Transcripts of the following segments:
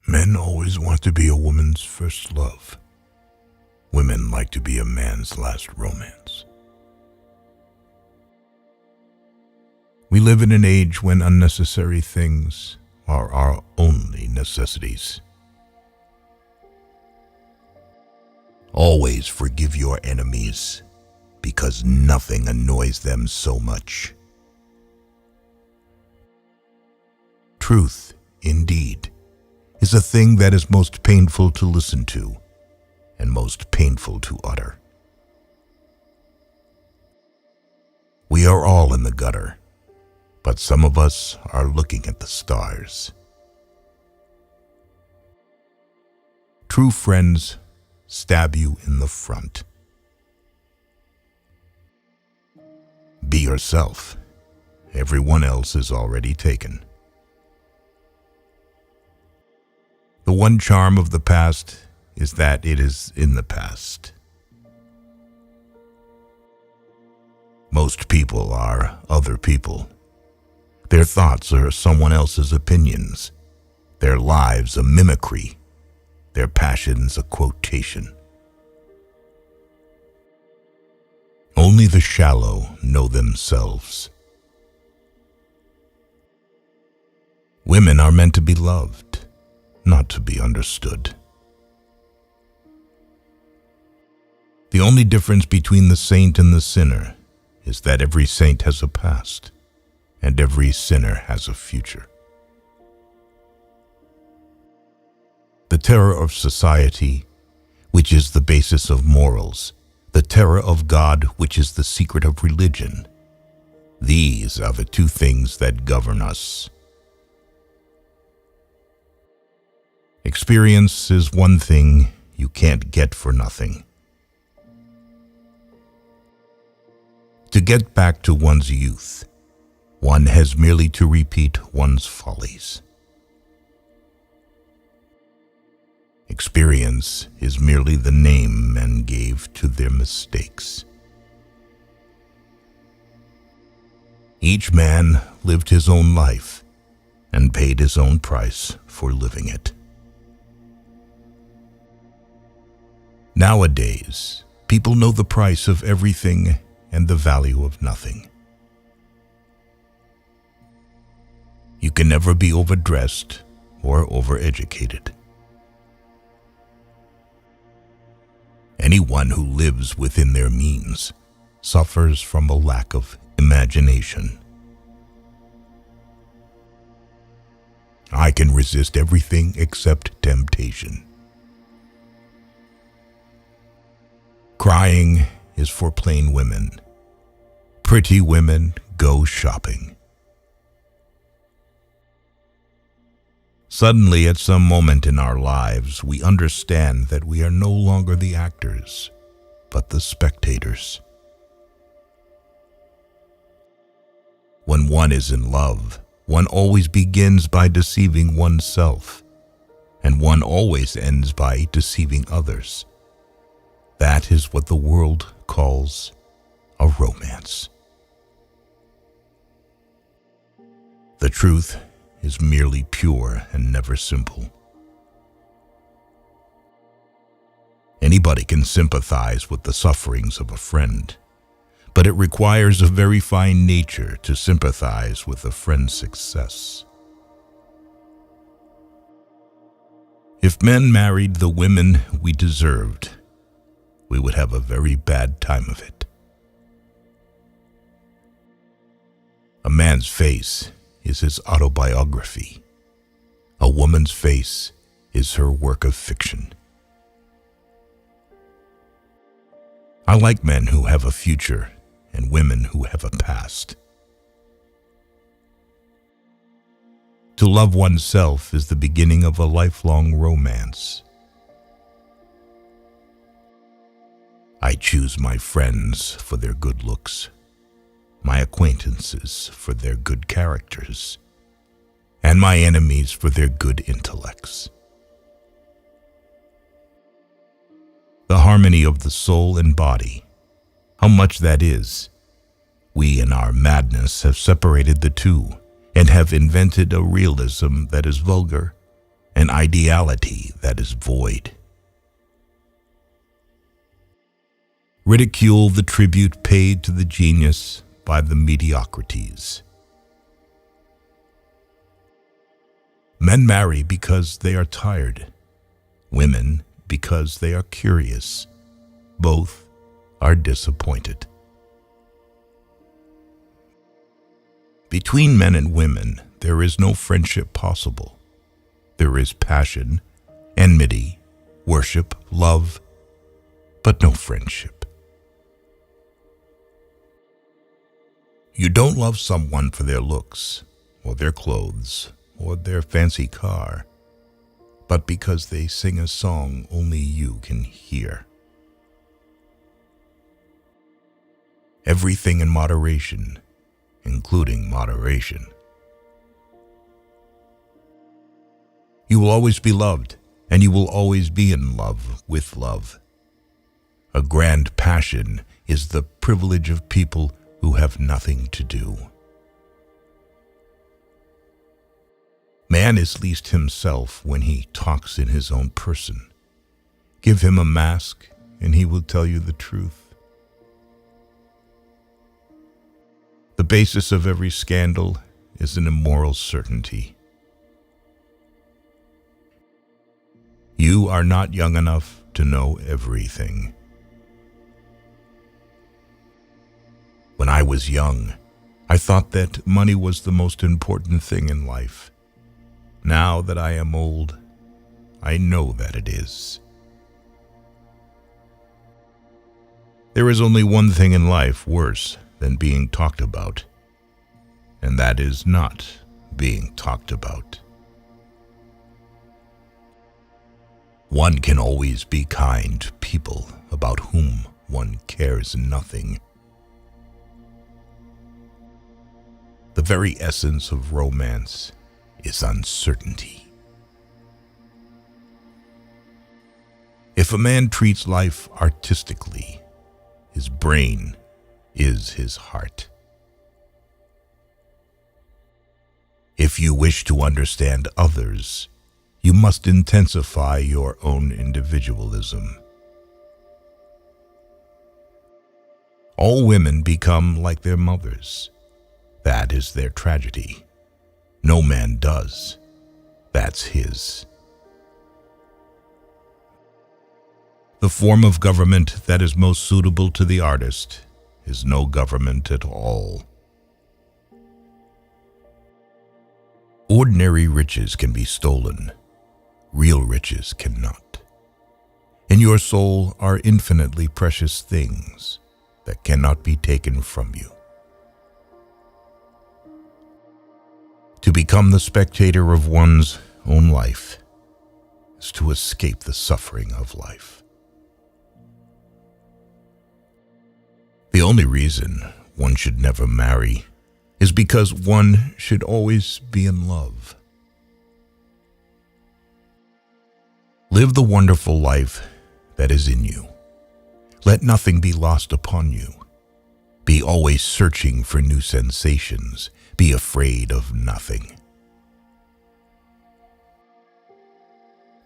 Men always want to be a woman's first love. Women like to be a man's last romance. We live in an age when unnecessary things are our only necessities. Always forgive your enemies, because nothing annoys them so much. Truth, indeed, is a thing that is most painful to listen to and most painful to utter. We are all in the gutter, but some of us are looking at the stars. True friends stab you in the front. Be yourself. Everyone else is already taken. The one charm of the past is that it is in the past. Most people are other people. Their thoughts are someone else's opinions. Their lives a mimicry. Their passions a quotation. Only the shallow know themselves. Women are meant to be loved, not to be understood. The only difference between the saint and the sinner is that every saint has a past, and every sinner has a future. The terror of society, which is the basis of morals, the terror of God, which is the secret of religion, these are the two things that govern us. Experience is one thing you can't get for nothing. To get back to one's youth, one has merely to repeat one's follies. Experience is merely the name men gave to their mistakes. Each man lived his own life and paid his own price for living it. Nowadays, people know the price of everything and the value of nothing. You can never be overdressed or overeducated. Anyone who lives within their means suffers from a lack of imagination. I can resist everything except temptation. Crying is for plain women. Pretty women go shopping. Suddenly, at some moment in our lives, we understand that we are no longer the actors, but the spectators. When one is in love, one always begins by deceiving oneself, and one always ends by deceiving others. That is what the world calls a romance. The truth is merely pure and never simple. Anybody can sympathize with the sufferings of a friend, but it requires a very fine nature to sympathize with a friend's success. If men married the women we deserved, we would have a very bad time of it. A man's face is his autobiography. A woman's face is her work of fiction. I like men who have a future and women who have a past. To love oneself is the beginning of a lifelong romance. I choose my friends for their good looks, my acquaintances for their good characters, and my enemies for their good intellects. The harmony of the soul and body, how much that is. We in our madness have separated the two and have invented a realism that is vulgar, an ideality that is void. Ridicule the tribute paid to the genius by the mediocrities. Men marry because they are tired, women because they are curious. Both are disappointed. Between men and women, there is no friendship possible. There is passion, enmity, worship, love, but no friendship. You don't love someone for their looks, or their clothes, or their fancy car, but because they sing a song only you can hear. Everything in moderation, including moderation. You will always be loved, and you will always be in love with love. A grand passion is the privilege of people who have nothing to do. Man is least himself when he talks in his own person. Give him a mask, and he will tell you the truth. The basis of every scandal is an immoral certainty. You are not young enough to know everything. When I was young, I thought that money was the most important thing in life. Now that I am old, I know that it is. There is only one thing in life worse than being talked about, and that is not being talked about. One can always be kind to people about whom one cares nothing. The very essence of romance is uncertainty. If a man treats life artistically, his brain is his heart. If you wish to understand others, you must intensify your own individualism. All women become like their mothers. That is their tragedy. No man does. That's his. The form of government that is most suitable to the artist is no government at all. Ordinary riches can be stolen. Real riches cannot. In your soul are infinitely precious things that cannot be taken from you. To become the spectator of one's own life is to escape the suffering of life. The only reason one should never marry is because one should always be in love. Live the wonderful life that is in you. Let nothing be lost upon you. Be always searching for new sensations. Be afraid of nothing.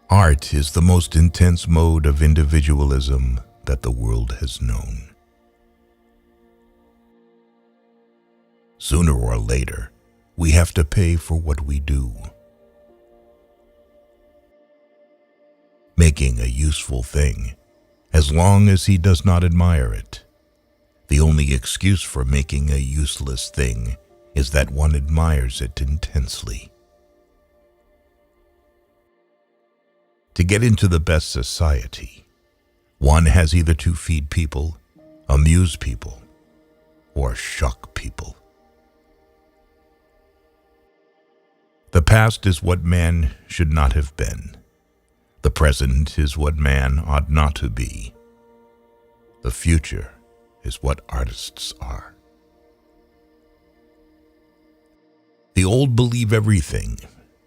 Art is the most intense mode of individualism that the world has known. Sooner or later, we have to pay for what we do. Making a useful thing, as long as he does not admire it. The only excuse for making a useless thing is that one admires it intensely. To get into the best society, one has either to feed people, amuse people, or shock people. The past is what man should not have been. The present is what man ought not to be. The future is what artists are. The old believe everything.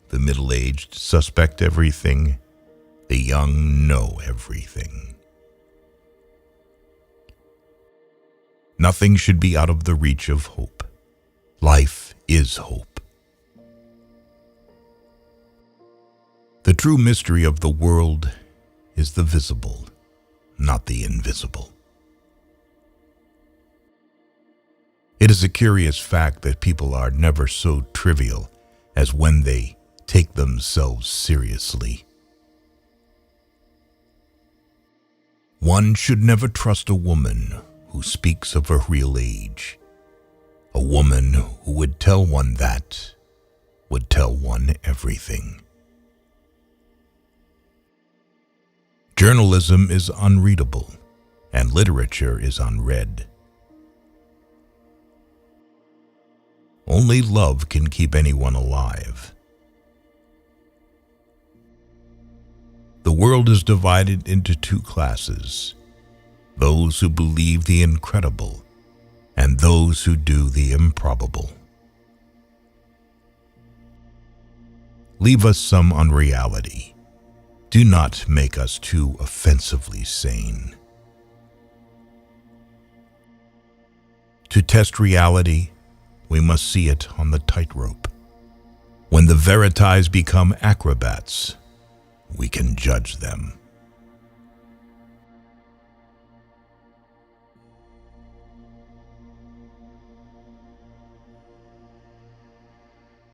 The middle-aged suspect everything. The young know everything. Nothing should be out of the reach of hope. Life is hope. The true mystery of the world is the visible, not the invisible. It is a curious fact that people are never so trivial as when they take themselves seriously. One should never trust a woman who speaks of her real age. A woman who would tell one that would tell one everything. Journalism is unreadable, and literature is unread. Only love can keep anyone alive. The world is divided into two classes: those who believe the incredible and those who do the improbable. Leave us some unreality. Do not make us too offensively sane. To test reality, we must see it on the tightrope. When the verities become acrobats, we can judge them.